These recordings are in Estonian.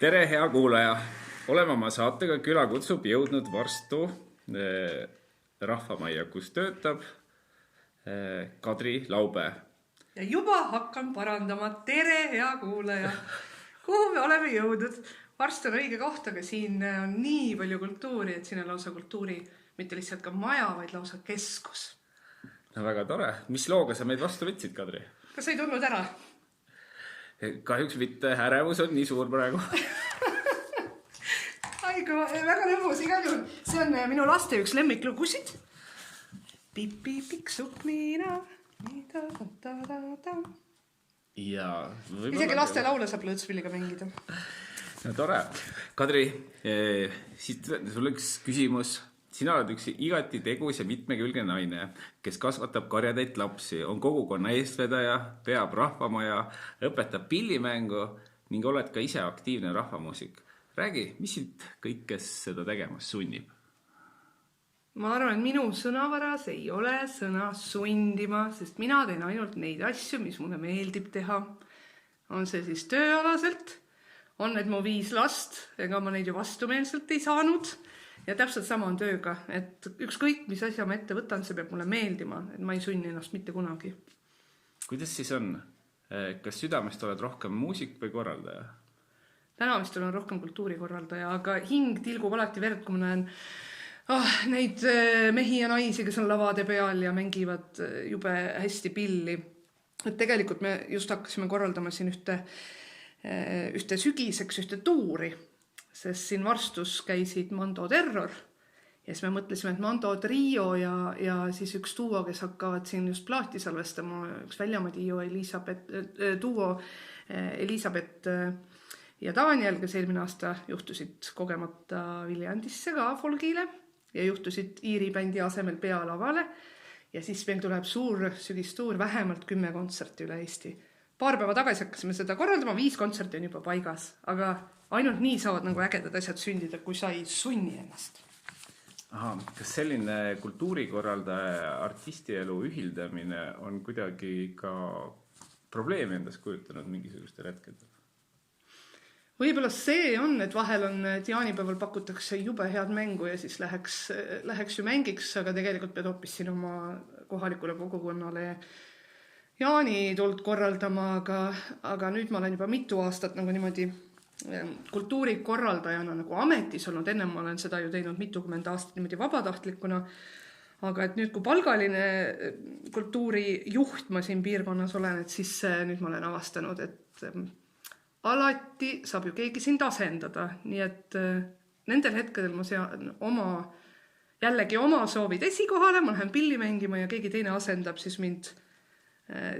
Tere, hea kuulaja! Oleme oma saatega Küla kutsub jõudnud varstu rahvamajja, kus töötab Kadri Laube. Ja juba hakkan parandama. Tere, hea kuulaja! Kuhu me oleme jõudnud? Varsti on õige koht, aga siin on nii palju kultuuri, et siin on lausa kultuuri, mitte lihtsalt ka maja, vaid lausa keskus. No väga tore. Mis looga sa meid vastu võtsid, Kadri? Kas ei tulnud ära? Kahjuks mitte, ärevus on nii suur praegu. Aigu, väga lõbus, igal juhul. See on minu laste üks lemmiklugusid. Pipi piksub mina. Ja isegi laste laule saab lõõtspilliga mängida. No tore. Kadri, siit sul üks küsimus. Sina oled üks igati tegus ja mitmekülgne naine, kes kasvatab karjatäit lapsi, on kogukonna eestvedaja, peab rahvamaja, õpetab pillimängu ning oled ka ise aktiivne rahvamuusik. Räägi, mis siit kõikes seda tegemas sunnib? Ma arvan, et minu sõnavaras ei ole sõna sundima, sest mina teen ainult neid asju, mis mulle meeldib teha. On see siis tööalaselt, on need mu 5 last, ega ma neid ju vastumeelselt ei saanud. Ja täpselt sama on tööga, et ükskõik, mis asja ma ette võtan, see peab mulle meeldima, et ma ei sunni ennast mitte kunagi. Kuidas siis on? Kas südamest oled rohkem muusik või korraldaja? Täna vist olen rohkem kultuurikorraldaja, aga hing tilgub alati verd, kui ma näen neid mehi ja naisi, kes on lavade peal ja mängivad jube hästi pilli. Et tegelikult me just hakkasime korraldama siin ühte sügiseks, ühte tuuri, sest siin Varstus käisid Mando Terror ja siis me mõtlesime, et Mando Trio ja siis üks duo, kes hakkavad siin just plaati salvestama, üks Väljamaa duo Elisabeth ja Daniel, kes eelmine aasta juhtusid kogemata Viljandisse ka folgile ja juhtusid Iiri bändi asemel pealavale ja siis meil tuleb suur sügistuur, vähemalt 10 kontserti üle Eesti. Paar päeva tagasi hakkasime seda korraldama, 5 kontserti on juba paigas, aga ainult nii saavad nagu ägedad asjad sündida, kui sa ei sunni ennast. Aha, kas selline kultuurikorraldaja artistielu ühildamine on kuidagi ka probleemi endas kujutanud mingisugustel hetkedel? Võib-olla see on, et vahel on, et jaanipäeval pakutakse jube head mängu ja siis läheks ju mängiks, aga tegelikult pead hoopis siin oma kohalikule kogukonnale jaanitult korraldama, aga nüüd ma olen juba mitu aastat nagu niimoodi kultuurikorraldajana nagu ametis olnud, enne ma olen seda ju teinud mitukümmend aastat niimoodi vabatahtlikuna, aga et nüüd kui palgaline kultuurijuht ma siin piirkonnas olen, et siis nüüd ma olen avastanud, et alati saab ju keegi sind asendada, nii et nendel hetkedel ma sean jällegi oma soovid esikohale, ma lähen pilli mängima ja keegi teine asendab siis mind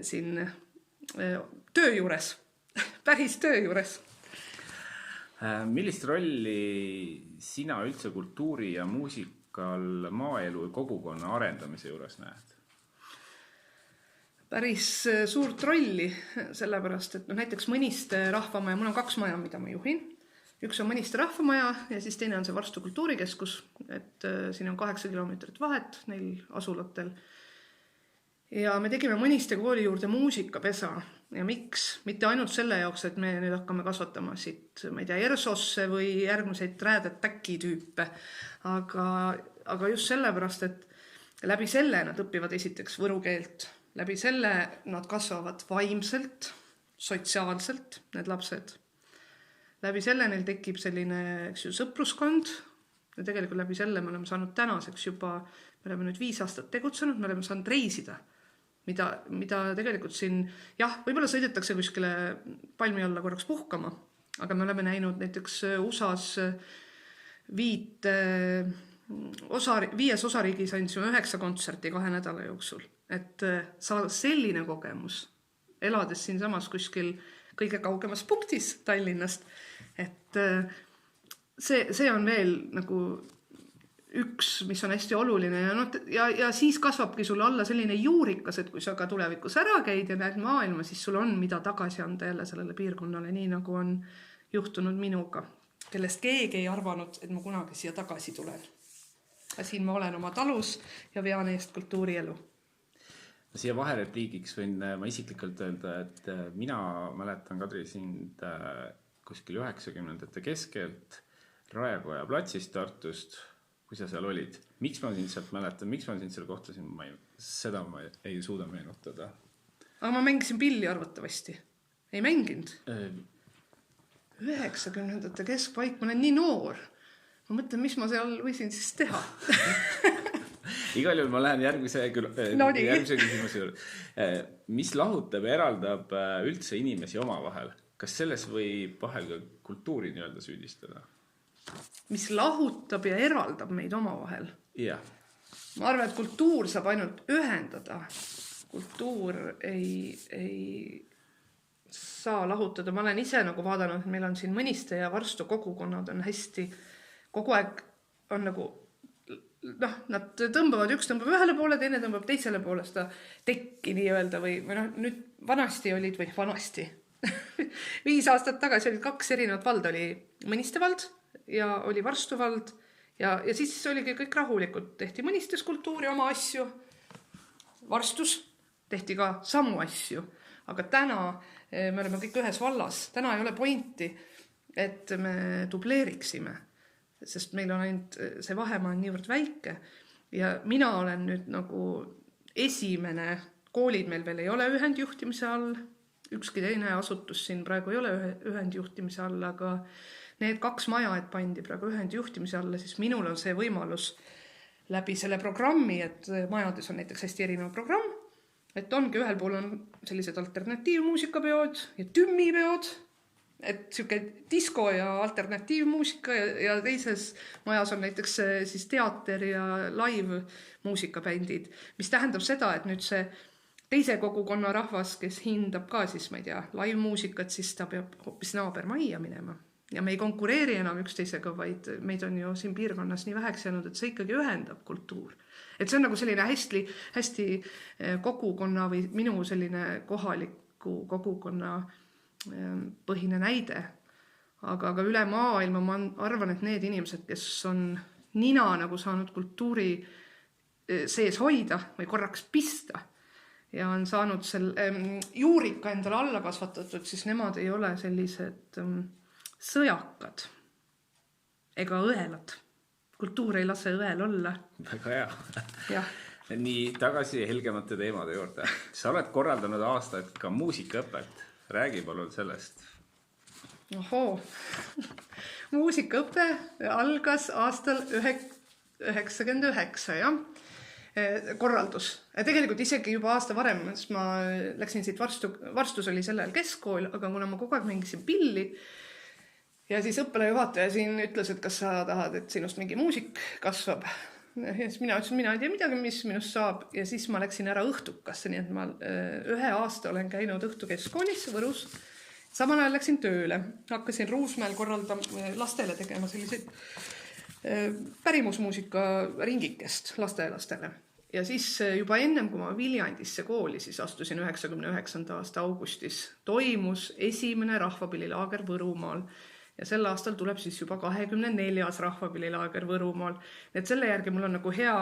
siin töö juures, päris töö juures. Millist rolli sina üldse kultuuri ja muusikal maaelu ja kogukonna arendamise juures näed? Päris suurt rolli, sellepärast, et näiteks Mõniste rahvamaja, mul on 2 maja, mida ma juhin. Üks on Mõniste rahvamaja ja siis teine on see Varstu kultuurikeskus, et siin on 8 kilomeetrit vahet neil asulatel. Ja me tegime Mõniste kooli juurde muusikapesa. Ja miks? Mitte ainult selle jaoks, et me nüüd hakkame kasvatama siit, ma ei tea, Ersosse või järgmiseid Räädet Täki tüüpe, aga just sellepärast, et läbi selle nad õpivad esiteks võru keelt, läbi selle nad kasvavad vaimselt, sotsiaalselt, need lapsed. Läbi selle neil tekib selline sõpruskond ja tegelikult läbi selle me oleme saanud tänaseks juba, me oleme nüüd 5 aastat tegutsenud, me oleme saanud reisida, mida tegelikult siin, jah, võib-olla sõidetakse kuskile palmi alla korraks puhkama, aga me oleme näinud näiteks USAs 5 osariigis andsime 9 kontserti 2 nädala jooksul, et saada selline kogemus, elades siin samas kuskil kõige kaugemas punktis Tallinnast, et see on veel nagu üks, mis on hästi oluline ja siis kasvabki sulle alla selline juurikas, et kui sa ka tulevikus ära käid ja näed maailma, siis sul on mida tagasi anda jälle sellele piirkonnale, nii nagu on juhtunud minuga, kellest keegi ei arvanud, et ma kunagi siia tagasi tulen. Ja siin ma olen oma talus ja vean eest kultuurielu. Siia vaherepliigiks võin ma isiklikult öelda, et mina mäletan, Kadri, sind kuskil 90ndate keskelt Raekoja platsist Tartust, kui sa seal olid. Miks ma sind sealt mäletan, miks ma sind seal kohtasin, seda ma ei suuda meenutada. Aga ma mängisin pilli arvatavasti. Ei mänginud. 90ndate keskpaik, ma olen nii noor. Ma mõtlen, mis ma seal võisin siis teha. Igal juhul ma lähen järgmise küsimuse juurde. Mis lahutab ja eraldab üldse inimesi omavahel? Kas selles võib vahel ka kultuuri nii-öelda süüdistada? Mis lahutab ja eraldab meid omavahel? Jah. Ma arvan, et kultuur saab ainult ühendada. Kultuur ei saa lahutada. Ma olen ise nagu vaadanud, et meil on siin Mõniste ja Varstu kogukonnad on hästi, kogu aeg on nagu, nad tõmbavad, üks tõmbab ühele poole, teine tõmbab teisele poole seda tekki nii öelda või nüüd vanasti olid, või vanasti 5 aastat tagasi olid 2 erinevat valda, oli Mõniste vald ja oli Varstu vald ja siis oligi kõik rahulikult. Tehti Mõnistes kultuuri oma asju, Varstus tehti ka samu asju, aga täna me oleme kõik ühes vallas. Täna ei ole pointi, et me dubleeriksime, sest meil on ainult see vahemaa on niivõrd väike ja mina olen nüüd nagu esimene, koolid meil veel ei ole ühendjuhtimise all, ükski teine asutus siin praegu ei ole ühendjuhtimise all, aga need 2 maja, et pandi praegu ühendjuhtimise alla, siis minul on see võimalus läbi selle programmi, et majades on näiteks hästi erinev programm, et ongi ühel pool on sellised alternatiivmuusikapeod ja tümmipeod, et siuke disko ja alternatiivmuusika ja teises majas on näiteks siis teater ja live muusikabändid, mis tähendab seda, et nüüd see teise kogukonna rahvas, kes hindab ka siis, ma ei tea, live muusikat, siis ta peab hoopis naabermajja minema. Ja me ei konkureeri enam üksteisega, vaid meid on ju siin piirkonnas nii väheks jäänud, et see ikkagi ühendab kultuur. Et see on nagu selline hästi kogukonna või minu selline kohaliku kogukonna põhine näide. Aga üle maailma ma arvan, et need inimesed, kes on nina nagu saanud kultuuri sees hoida või korraks pista ja on saanud juurika endale alla kasvatatud, siis nemad ei ole sellised sõjakad ega õelad. Kultuur ei lase õel olla. Väga hea. Jah. Nii tagasi helgemate teemade juurde. Sa oled korraldanud aastaid ka muusikaõpet. Räägi palun sellest. Ohoo. Muusikaõpe algas aastal 99, jah. Korraldus. Ja tegelikult isegi juba aasta varem, sest ma läksin siit Varstus oli sellel keskkool, aga kuna ma kogu aeg mängisin pilli, ja siis õppelajuhataja siin ütles, et kas sa tahad, et sinust mingi muusik kasvab. Ja siis mina ütlesin, mina ei tea midagi, mis minust saab. Ja siis ma läksin ära õhtukasse, nii et ma 1 aasta olen käinud õhtukeskkoolis Võrus. Samal ajal läksin tööle. Hakkasin Ruusmäel lastele tegema selliseid pärimusmuusika ringikest lastele. Ja siis juba ennem, kui ma Viljandisse kooli, siis astusin 99. aasta augustis, toimus esimene rahvapillilaager Võrumaal. Ja sel aastal tuleb siis juba 24. rahvapillilaager Võrumaal. Et selle järgi mul on nagu hea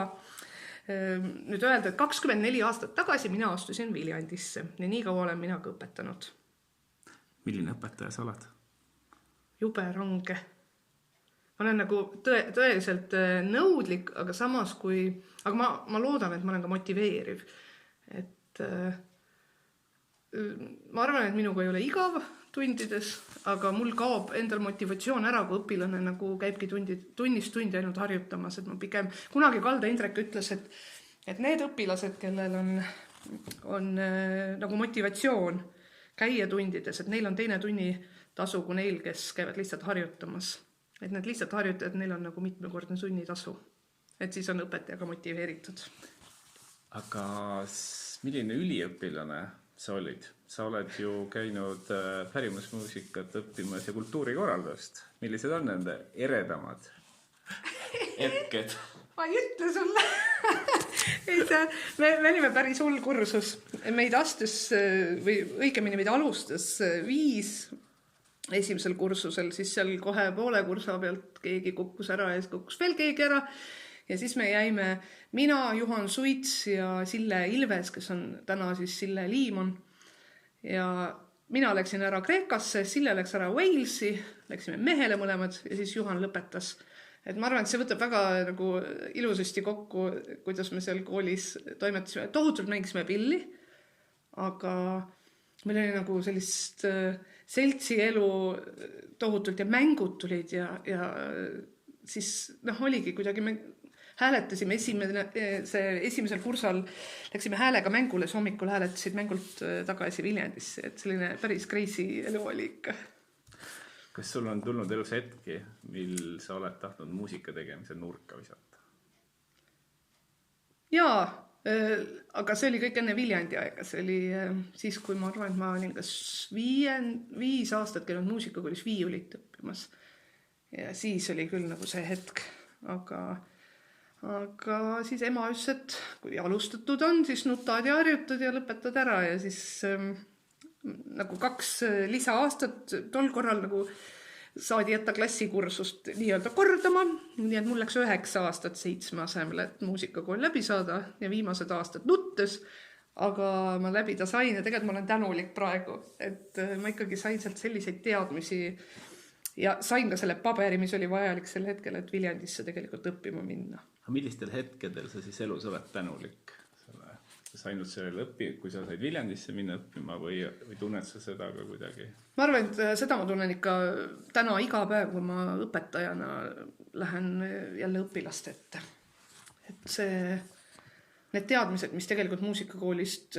nüüd öelda, et 24 aastat tagasi mina astusin Viljandisse ja nii kaua olen mina ka õpetanud. Milline õpetaja sa oled? Jube range. Ma olen nagu tõeliselt nõudlik, aga samas aga ma loodan, et ma olen ka motiveeriv. Et ma arvan, et minuga ei ole igav tundides, aga mul kaob endal motivatsioon ära, kui õpilane nagu käibki tunnist tundi ainult harjutamas, et ma pigem kunagi Kalda Indrek ütles, et need õpilased, kellel on nagu motivatsioon käia tundides, et neil on teine tunnitasu kui neil, kes käivad lihtsalt harjutamas. Et need lihtsalt harjutajad, neil on nagu mitmekordne tunnitasu. Et siis on õpetajaga motiveeritud. Aga milline üliõpilane sa olid? Sa oled ju käinud pärimusmuusikat õppimas ja kultuurikorraldust. Millised on nende eredamad hetked? Ma ei ütle sulle. Me olime päris hull kursus. Meid astus, või õigemini meid alustas 5 esimesel kursusel, siis seal kohe poole kursa pealt keegi kukkus ära ja siis kukkus veel keegi ära. Ja siis me jäime mina, Juhan Suits ja Sille Ilves, kes on täna siis Sille Liimon. Ja mina läksin ära Kreekasse, Sille läks ära Walesi, läksime Mehele mõlemad ja siis Juhan lõpetas. Et ma arvan, et see võtab väga nagu ilusasti kokku, kuidas me seal koolis toimetasime. Tohutult mängisime pilli, aga meil oli nagu sellist seltsielu tohutult ja mängud tulid ja siis oligi kuidagi me hääletasime esimesel kursal, läksime häälega mängule, siis hommikul hääletasid mängult tagasi Viljandisse, et selline päris crazy elu oli ikka. Kas sul on tulnud elus hetki, mil sa oled tahtnud muusika tegemise nurka visata? Jaa, aga see oli kõik enne Viljandi aega. See oli siis, kui ma arvan, et ma olin kas 5 aastat käinud muusikakoolis viiulit õppimas. Ja siis oli küll nagu see hetk. Aga siis ema ütles, et kui alustatud on, siis nutad ja harjutad ja lõpetad ära ja siis nagu 2 lisaaastat tol korral nagu saadi jätta klassikursust nii-öelda kordama, nii et mul läks 9 aastat 7 asemel, et muusikakool läbi saada ja viimased aastad nuttes, aga ma läbi ta sain ja tegelikult ma olen tänulik praegu, et ma ikkagi sain sealt selliseid teadmisi ja sain ka selle paberi, mis oli vajalik sel hetkel, et Viljandisse tegelikult õppima minna. Millistel hetkedel sa siis elus oled tänulik? Kas ainult sellele kui sa said Viljandisse minna õppima või tunned sa seda ka kuidagi? Ma arvan, et seda ma tunnen ikka täna iga päev, kui ma õpetajana lähen jälle õpilaste ette. Et need teadmised, mis tegelikult muusikakoolist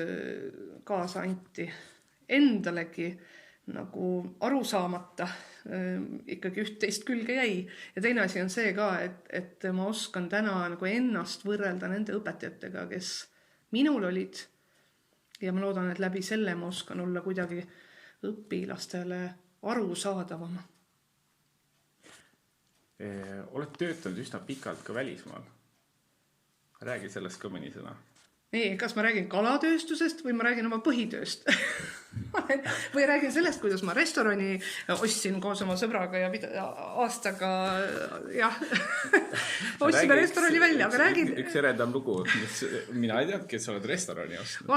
kaasa anti endalegi nagu aru saamata, ikkagi üht-teist külge jäi. Ja teine asi on see ka, et ma oskan täna nagu ennast võrrelda nende õpetajatega, kes minul olid ja ma loodan, et läbi selle ma oskan olla kuidagi õpilastele arusaadavama. Oled töötanud üsna pikalt ka välismaal. Räägi sellest ka mõni sõna. Nii, kas ma räägin kalatööstusest või ma räägin oma põhitööst? Või räägin sellest, kuidas ma restorani ostsin koos oma sõbraga ja aastaga ostsime restorani välja, aga räägin... Üks eredam lugu, mina ei teadnud, et sa oled restorani ostnud. Ma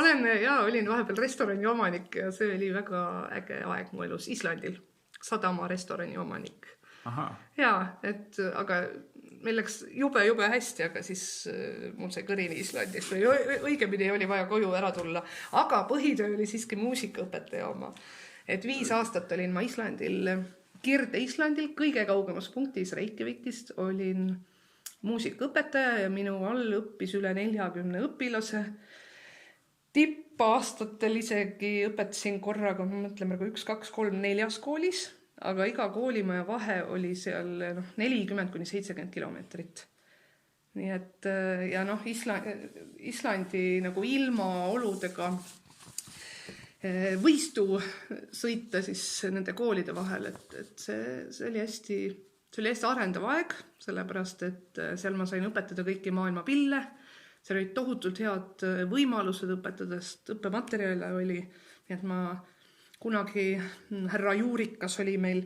olin vahepeal restorani omanik ja see oli väga äge aeg mu elus Islandil. Sadama restorani omanik. Aha. Jaa, aga meil läks jube hästi, aga siis mul sai kõrini Islandist või õigemini oli vaja koju ära tulla. Aga põhitöö oli siiski muusikaõpetaja oma. Et 5 aastat olin ma Islandil, Kirde-Islandil, kõige kaugemas punktis Reykjavikist olin muusikaõpetaja ja minu all õppis üle 40 õpilase. Tippaastatel isegi õpetasin korraga, mõtleme 1, 2, 3, 4 koolis. Aga iga koolimaja vahe oli seal 40-70 kilomeetrit. Nii et ja Islandi nagu ilmaoludega võistu sõita siis nende koolide vahel, et see oli hästi arendav aeg, sellepärast, et seal ma sain õpetada kõiki maailma pille, seal olid tohutult head võimalused õpetadest, õppematerjale oli, nii et ma kunagi härra Juurikas oli meil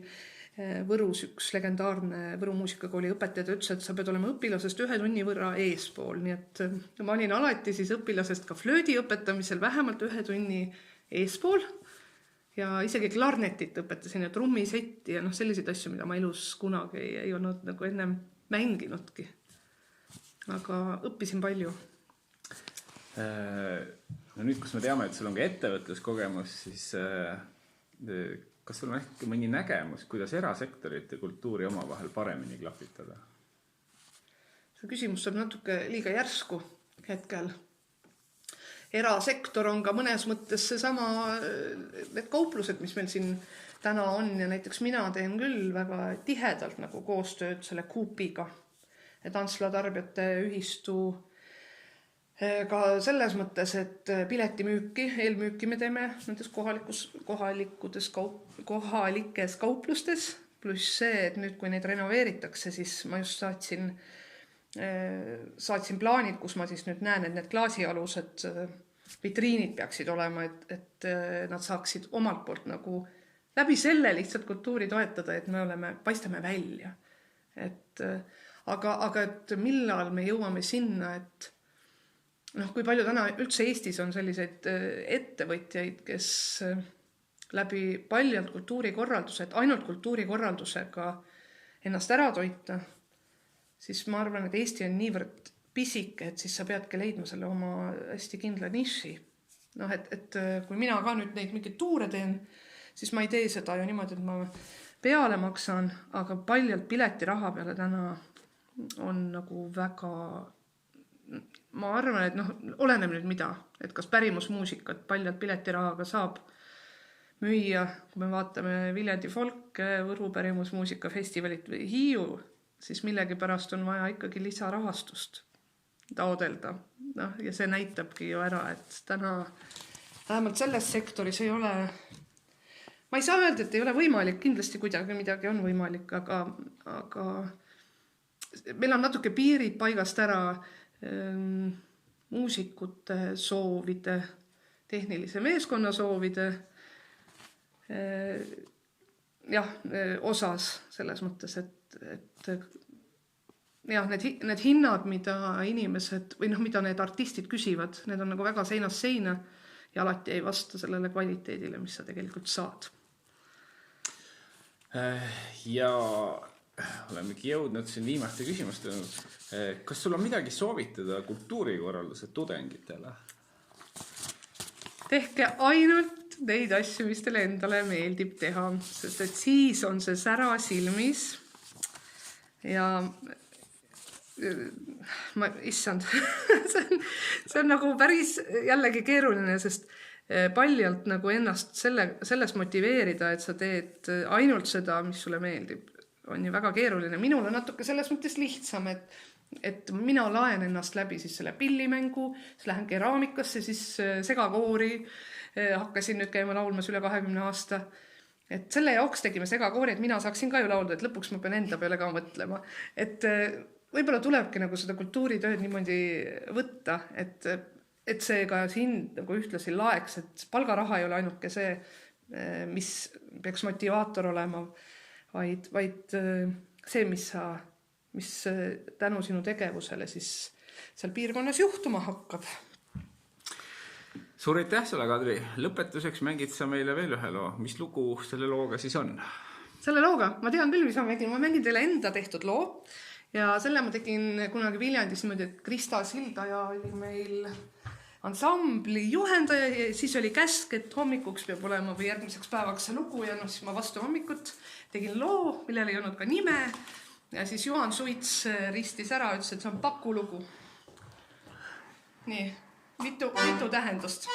Võrus üks legendaarne Võru muusikakooli õpetaja, ütles, et sa pead olema õpilasest 1 tunni võrra eespool, nii et ma olin alati siis õpilasest ka flöödi õpetamisel vähemalt 1 tunni eespool ja isegi klarnetit õpetasin ja trummisetti ja selliseid asju, mida ma elus kunagi ei olnud nagu ennem mänginudki. Aga õppisin palju. No nüüd, kus me teame, et sul on ka ettevõtluskogemus, siis kas sul on ehk mõni nägemus, kuidas erasektorit ja kultuuri omavahel paremini klapitada? See küsimus saab natuke liiga järsku hetkel. Erasektor on ka mõnes mõttes seesama need kauplused, mis meil siin täna on ja näiteks mina teen küll väga tihedalt nagu koostööd selle Coopiga, et Antsla tarbijate ühistu ka selles mõttes, et piletimüüki, eelmüüki me teeme nendes kohalikes kauplustes, pluss see, et nüüd, kui neid renoveeritakse, siis ma just saatsin plaanid, kus ma siis nüüd näen, et need klaasialused vitriinid peaksid olema, et nad saaksid omalt poolt nagu läbi selle lihtsalt kultuuri toetada, et me paistame välja. Aga et millal me jõuame sinna, et kui palju täna üldse Eestis on selliseid ettevõtjaid, kes läbi paljalt kultuurikorralduse, et ainult kultuurikorraldusega ennast ära toita, siis ma arvan, et Eesti on niivõrd pisike, et siis sa peadki leidma selle oma hästi kindla niši. Noh, et kui mina ka nüüd neid mingeid tuure teen, siis ma ei tee seda ju niimoodi, et ma peale maksan, aga paljalt piletiraha peale täna on nagu väga, ma arvan, et noh, oleneb nüüd mida, et kas pärimusmuusikat paljalt piletirahaga saab müüa, kui me vaatame Viljandi folk, Võru pärimusmuusika festivalit või Hiiu, siis millegipärast on vaja ikkagi lisarahastust taodelda. No, ja see näitabki ju ära, et täna vähemalt selles sektoris ei ole, ma ei saa öelda, et ei ole võimalik, kindlasti kuidagi midagi on võimalik, aga meil on natuke piirid paigast ära muusikute soovide, tehnilise meeskonna soovide osas selles mõttes, et jah, need hinnad, mida inimesed või noh, mida need artistid küsivad, need on nagu väga seinast seina ja alati ei vasta sellele kvaliteedile, mis sa tegelikult saad. Ja olemegi jõudnud siin viimaste küsimustele. Kas sul on midagi soovitada kultuurikorralduse tudengitele? Tehke ainult neid asju, mis teile endale meeldib teha, sest et siis on see sära silmis ja issand, see on nagu päris jällegi keeruline, sest paljalt nagu ennast selles motiveerida, et sa teed ainult seda, mis sulle meeldib, on ju väga keeruline. Minul on natuke selles mõttes lihtsam, et mina laen ennast läbi siis selle pillimängu, siis lähen keraamikasse, siis segakoori, hakkasin nüüd käima laulmas üle 20 aasta. Et selle jaoks tegime segakoori, et mina saaksin ka ju laulda, et lõpuks ma pean enda peale ka mõtlema. Et võib-olla tulebki nagu seda kultuuritööd niimoodi võtta, et see ka sind nagu ühtlasi laeks, et palgaraha ei ole ainuke see, mis peaks motivaator olema, vaid see, mis tänu sinu tegevusele siis seal piirkonnas juhtuma hakkab. Suur aitäh sulle, Kadri. Lõpetuseks mängid sa meile veel ühe loo. Mis lugu selle looga siis on? Selle looga? Ma tean küll, mis ma mängin. Ma mängin teile enda tehtud loo ja selle ma tegin kunagi Viljandis niimoodi, et Krista Sildaja oli meil ansambli juhendaja ja siis oli käsk, et hommikuks peab olema või järgmiseks päevaks see lugu ja siis ma vastu hommikut tegin loo, millel ei olnud ka nime ja siis Juhan Suits ristis ära, ütles, et see on pakulugu. Nii, mitu tähendust.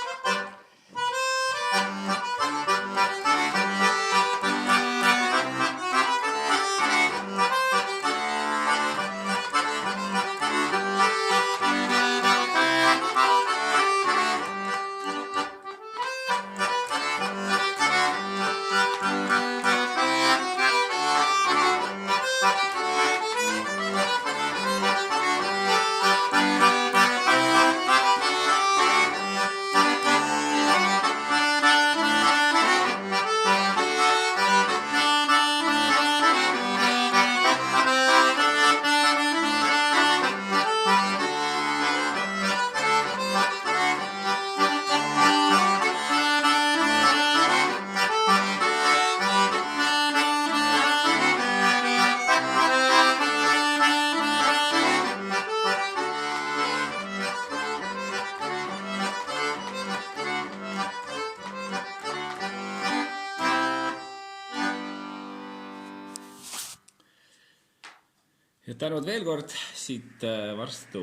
Ja tänud veel kord siit Varstu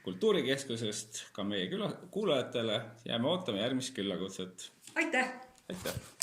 kultuurikeskusest ka meie kuulajatele. Jääme ootame järgmist küllakutset. Aitäh! Aitäh!